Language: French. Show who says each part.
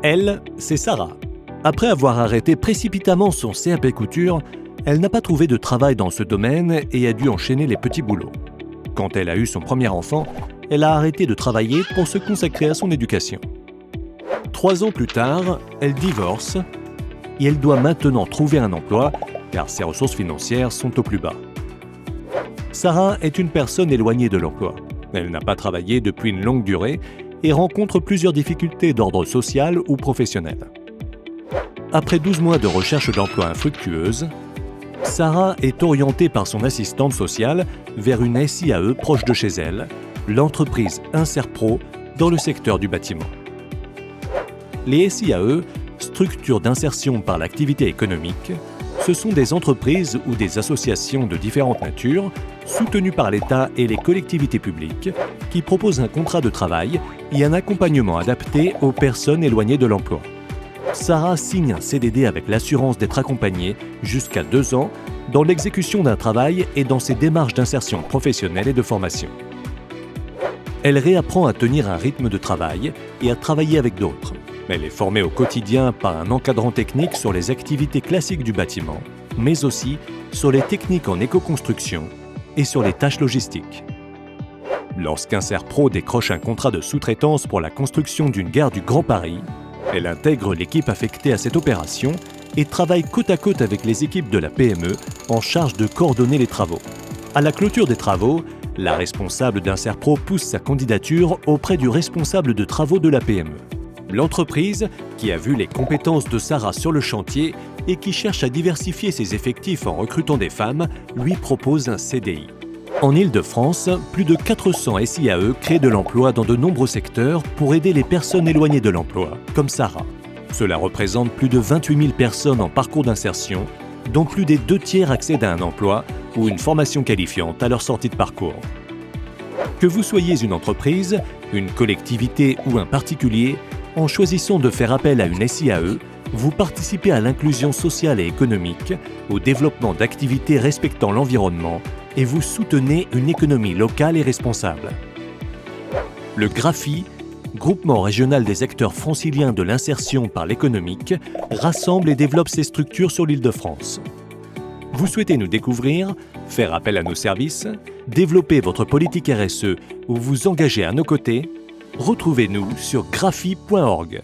Speaker 1: Elle, c'est Sarah. Après avoir arrêté précipitamment son CAP couture, elle n'a pas trouvé de travail dans ce domaine et a dû enchaîner les petits boulots. Quand elle a eu son premier enfant, elle a arrêté de travailler pour se consacrer à son éducation. 3 ans plus tard, elle divorce et elle doit maintenant trouver un emploi car ses ressources financières sont au plus bas. Sarah est une personne éloignée de l'emploi. Elle n'a pas travaillé depuis une longue durée et rencontre plusieurs difficultés d'ordre social ou professionnel. Après 12 mois de recherche d'emploi infructueuse, Sarah est orientée par son assistante sociale vers une SIAE proche de chez elle, l'entreprise Inserpro dans le secteur du bâtiment. Les SIAE, structures d'insertion par l'activité économique, ce sont des entreprises ou des associations de différentes natures, soutenues par l'État et les collectivités publiques, qui proposent un contrat de travail et un accompagnement adapté aux personnes éloignées de l'emploi. Sarah signe un CDD avec l'assurance d'être accompagnée jusqu'à 2 ans dans l'exécution d'un travail et dans ses démarches d'insertion professionnelle et de formation. Elle réapprend à tenir un rythme de travail et à travailler avec d'autres. Elle est formée au quotidien par un encadrant technique sur les activités classiques du bâtiment, mais aussi sur les techniques en éco-construction et sur les tâches logistiques. Lorsqu'Inserpro décroche un contrat de sous-traitance pour la construction d'une gare du Grand Paris, elle intègre l'équipe affectée à cette opération et travaille côte à côte avec les équipes de la PME en charge de coordonner les travaux. À la clôture des travaux, la responsable d'Inserpro pousse sa candidature auprès du responsable de travaux de la PME. L'entreprise, qui a vu les compétences de Sarah sur le chantier et qui cherche à diversifier ses effectifs en recrutant des femmes, lui propose un CDI. En Île-de-France, plus de 400 SIAE créent de l'emploi dans de nombreux secteurs pour aider les personnes éloignées de l'emploi, comme Sarah. Cela représente plus de 28 000 personnes en parcours d'insertion, dont plus des 2/3 accèdent à un emploi ou une formation qualifiante à leur sortie de parcours. Que vous soyez une entreprise, une collectivité ou un particulier, en choisissant de faire appel à une SIAE, vous participez à l'inclusion sociale et économique, au développement d'activités respectant l'environnement et vous soutenez une économie locale et responsable. Le GRAFI, Groupement régional des acteurs franciliens de l'insertion par l'économique, rassemble et développe ces structures sur l'Île-de-France. Vous souhaitez nous découvrir, faire appel à nos services, développer votre politique RSE ou vous engager à nos côtés? Retrouvez-nous sur grafi.org.